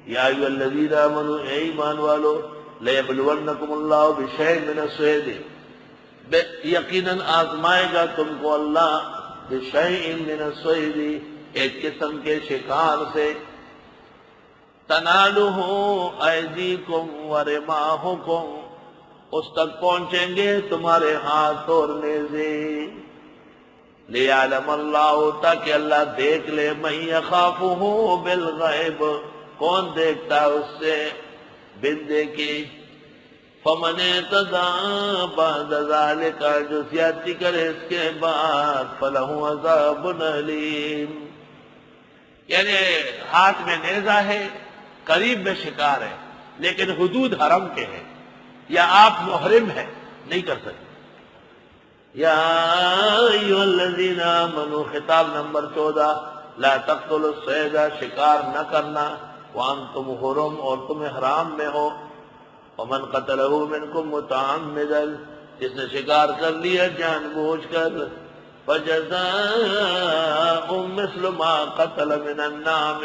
یا ایھا الذین آمنوا، اے ایمان والو، لیبلونکم اللہ بشیء من الصید، یقیناً آزمائے گا تم کو اللہ بشیء من الصید، ایک قسم کے شکار سے، تنالہ ایدیکم ورماحکم، اس تک پہنچیں گے تمہارے ہاتھ اور نیزے، لیعلم اللہ، تاکہ اللہ دیکھ لے، من یخافہ بالغیب، کون دیکھتا ہے اس سے بن دیکھی، فمن اعتدی بعد ذلک، جو زیادتی کرے اس کے بعد، فلہ عذاب علیم، یعنی ہاتھ میں نیزہ ہے، قریب میں شکار ہے، لیکن حدود حرم کے ہیں، یا آپ محرم ہیں، نہیں کر سکتے۔ یا ایھا الذین آمنوا، خطاب نمبر 14، لا تقتلوا الصید، شکار نہ کرنا، وانتم حرم، اور تم احرام میں ہو، ومن قتلہ منکم متعمدا، جس نے شکار کر لیا جان بوجھ کر، فجزاء مثل ما قتل من النعم،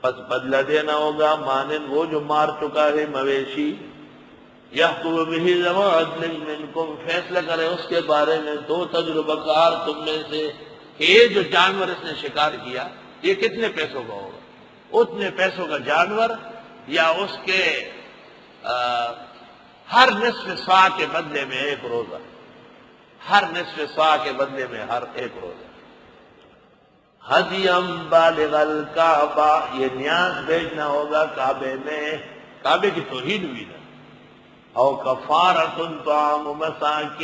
پس بدلہ دینا ہوگا مانند وہ جو مار چکا ہے مویشی، یحکم بہ ذوی عدل منکم، فیصلہ کرے اس کے بارے میں دو تجربہ کار تم میں سے، یہ جو جانور اس نے شکار کیا یہ کتنے پیسوں کا ہوگا، اتنے پیسوں کا جانور، یا اس کے ہر نصف صاع کے بدلے میں ایک روزہ، ہر نصف صاع کے بدلے میں ہر ایک روزہ، ہدیم بالغ الکعبہ، یہ نیاز بھیجنا ہوگا کعبے میں، کعبے کی توحید ہوئی نا، او کفارۃ طعام مساکین،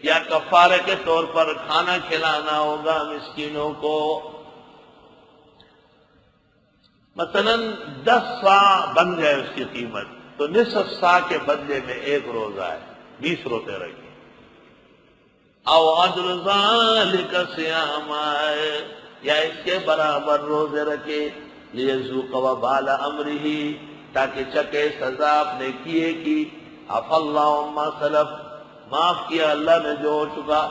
یا کفارے کے طور پر کھانا کھلانا ہوگا مسکینوں کو، مثلا 10 صاع بن جائے اس کی قیمت، تو نصف صاع کے بدلے میں ایک روزہ ہے، 20 روزے رکھیں، او عدل ذالک صیاما، یا اس کے برابر روزے رکھے، لیذوق وبال امرہ، تاکہ چکے سزا اپنے کیے کی، عفا اللہ عما سلف، معاف کیا اللہ نے جو ہو چکا،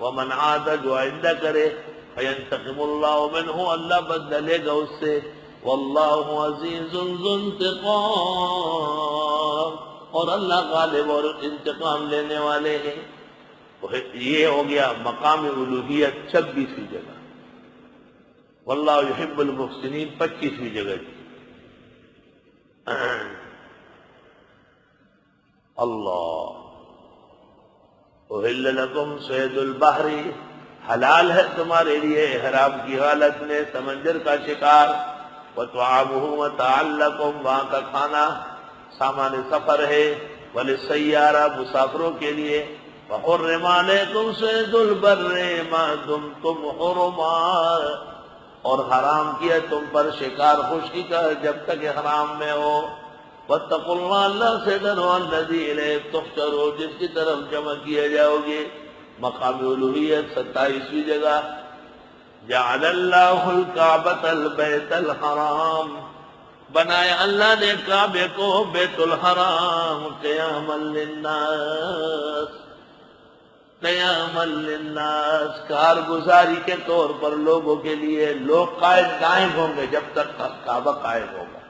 ومن عاد، جو آئندہ کرے، فینتقم اللہ منہ، اللہ بدلہ لے گا اس سے، واللہ عزیز ذو انتقام، اور اللہ غالب اور انتقام لینے والے ہیں۔ یہ ہو گیا مقام الوہیت 26ویں جگہ، واللہ یحب المحسنین 25ویں جگہ کی۔ اللہ، احل لکم صید البحر، حلال ہے تمہارے لیے احرام کی حالت میں سمندر کا شکار، وطعامہ متاعا لکم، وہاں کا کھانا سامان سفر ہے، وللسیارہ، مسافروں کے لیے، وحرم علیکم صید البر ما دمتم حرما، اور حرام کیا تم پر شکار خشکی کا جب تک احرام میں ہو، واتقوا اللہ، اللہ سے ڈرو، الذی الیہ تحشرون، جس کی طرف جمع کیے جاؤ گے۔ مقام الوہیت 27ویں جگہ، جعل اللہ الکعبۃ البیت الحرام، بنایا اللہ نے کعبے کو بیت الحرام، قیاما للناس، قیاما للناس، کارگزاری کے طور پر لوگوں کے لیے، لوگ قائم ہوں گے جب تک کعبہ قائم ہوگا۔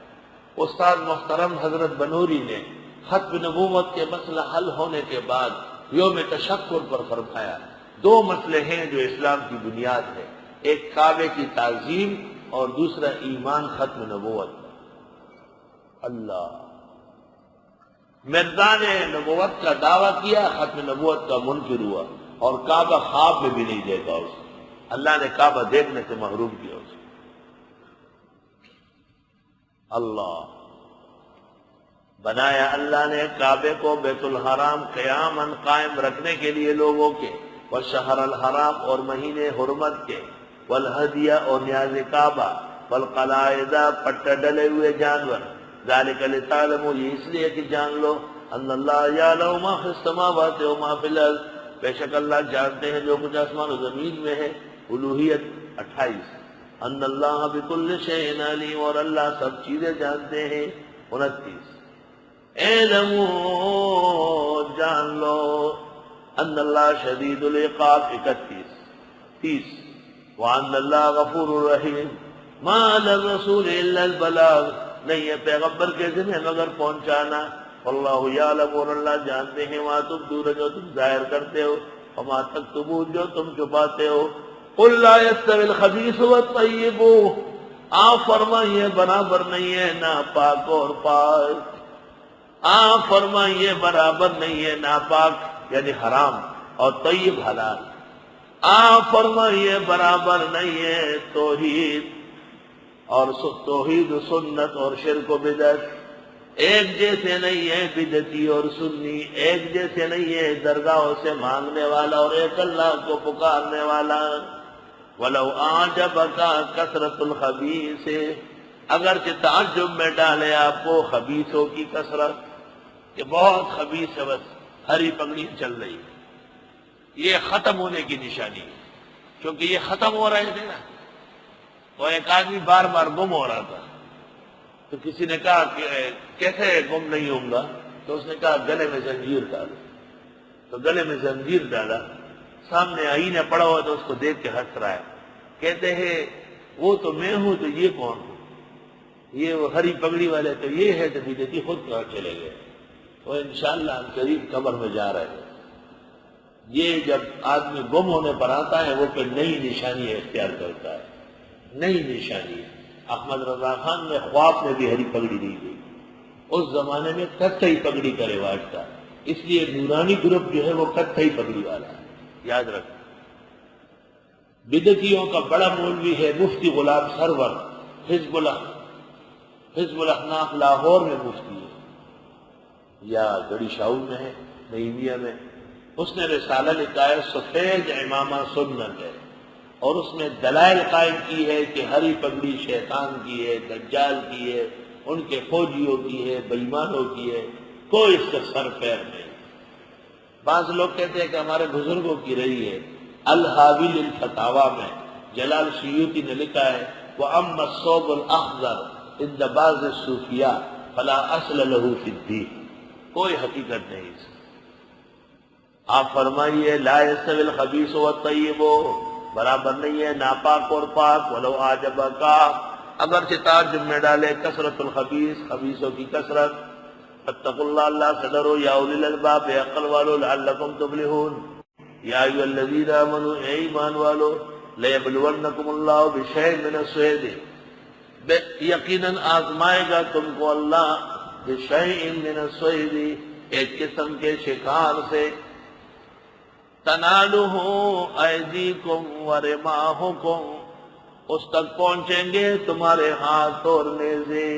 استاد محترم حضرت بنوری نے ختم نبوت کے مسئلہ حل ہونے کے بعد یوم تشکر پر فرمایا، 2 مسئلے ہیں جو اسلام کی بنیاد ہے، ایک کعبے کی تعظیم اور دوسرا ایمان ختم نبوت۔ اللہ، مرزا نے نبوت کا دعویٰ کیا، ختم نبوت کا منکر ہوا، اور کعبہ خواب میں بھی نہیں دیکھا اسے، اللہ نے کعبہ دیکھنے سے محروم کیا اسے۔ اللہ، بنایا اللہ نے کعبے کو بیت الحرام قیاماً، قائم رکھنے کے لیے لوگوں کے، والشہر الحرام، اور مہینے حرمت کے، والہدیہ، اور نیاز کعبہ، والقلائد، پٹا ڈلے ہوئے جانور، ذالک لتعلموا، یہ اس لیے کہ جان لو، ان اللہ یعلم ما فی السماوات و ما فی الارض، بے شک اللہ جانتے ہیں جو کچھ آسمان و زمین میں ہے۔ الوہیت 28، ان اللہ بکل شیء علیم، اور اللہ سب چیزیں جانتے ہیں۔ 29، اعلموا، جان لو، ان اللہ شدید العقاب۔ 31، 30، وان اللہ غفور الرحیم، ما علی الرسول الا البلاغ، نہیں ہے پیغمبر کے ذمہ مگر پہنچانا. واللہ یعلم، اور اللہ جانتے ہیں ما تبدون، جو تم ظاہر کرتے ہو، وما تکتمون، جو تم چھپاتے ہو. قل لا يستوي الخبيث والطيب، آپ فرمائیے برابر نہیں ہے ناپاک اور پاک. آپ فرمائیے برابر نہیں ہے ناپاک یعنی حرام اور طیب حلال. آپ فرمائیے برابر نہیں ہے توحید اور توحید و سنت اور شرک و بدعت. ایک جیسے نہیں ہے بدعتی اور سنی، ایک جیسے نہیں ہے درگاہوں سے مانگنے والا اور ایک اللہ کو پکارنے والا. وَلَوْ أَعْجَبَكَ كَثْرَةُ الْخَبِيثِ، اگرچہ تعجب میں ڈالے آپ کو خبیثوں کی کثرت، کہ بہت خبیث ہے، بس ہری پگڑی چل رہی ہے. یہ ختم ہونے کی نشانی ہے، کیونکہ یہ ختم ہو رہے تھے نا. تو ایک آدمی بار بار گم ہو رہا تھا، تو کسی نے کہا کہ کیسے گم نہیں ہوں گا؟ تو اس نے کہا گلے میں زنجیر ڈالو. تو گلے میں زنجیر ڈالا، سامنے آئینہ پڑا ہوا تو اس کو دیکھ کے ہنس رہا ہے. کہتے ہیں وہ تو میں ہوں تو یہ کون ہوں؟ یہ وہ ہری پگڑی والے تو یہ ہے، تو بدعتی خود کہاں چلے گئے. وہ انشاءاللہ ہم قریب قبر میں جا رہے ہیں. یہ جب آدمی گم ہونے پر آتا ہے وہ پھر نئی نشانی اختیار کرتا ہے، نئی نشانی. احمد رضا خان نے خواب میں بھی ہری پگڑی دی گئی. اس زمانے میں کتھئی پگڑی کا رواج تھا، اس لیے نورانی گروپ جو ہے وہ کتھئی پگڑی والا ہے، یاد رکھ. بدعتیوں کا بڑا مولوی ہے مفتی غلام سرور، حزب الاحناف لاہور میں مفتی ہے، یا گڑی شاہور میں ہے، نعیمیہ میں. اس نے رسالہ لکھا ہے سفید امامہ سنت ہے، اور اس میں دلائل قائم کی ہے کہ ہری پگڑی شیطان کی ہے، دجال کی ہے، ان کے فوجیوں کی ہے، بےایمانوں کی ہے، کوئی اس کا سر پیر نہیں. بعض لوگ کہتے ہیں کہ ہمارے بزرگوں کی رہی ہے. الحاوی للفتاوی میں جلال سیوطی نے لکھا ہے وَأَمَّا الصَّوْبُ الْأَخْضَرُ عِنْدَ بَعْضِ الصُّوفِيَّاءِ فَلَا أَصْلَ لَهُ فِي الدِّينِ، کوئی حقیقت نہیں اس. آپ فرمائیے لا يستوي الخبيث والطيب، برابر نہیں ہے ناپاک اور پاک. وَلَوْ أَعْجَبَكَ، اگرچہ تعجب میں ڈالے کثرت الخبیث، خبیثوں کی کثرت. فاتقوا اللہ، اللہ سے ڈرو، یا اولی الالباب، اے عقل والو، لعلکم تفلحون. یا ایھا الذین آمنوا، اے ایمان والو، لیبلونکم اللہ بشیء من الصید، یقیناً آزمائے گا تم کو اللہ بشیء من الصید، ایک قسم کے شکار سے. تنالہ ایدیکم ورماحکم، اس تک پہنچیں گے تمہارے ہاتھ اور نیزے.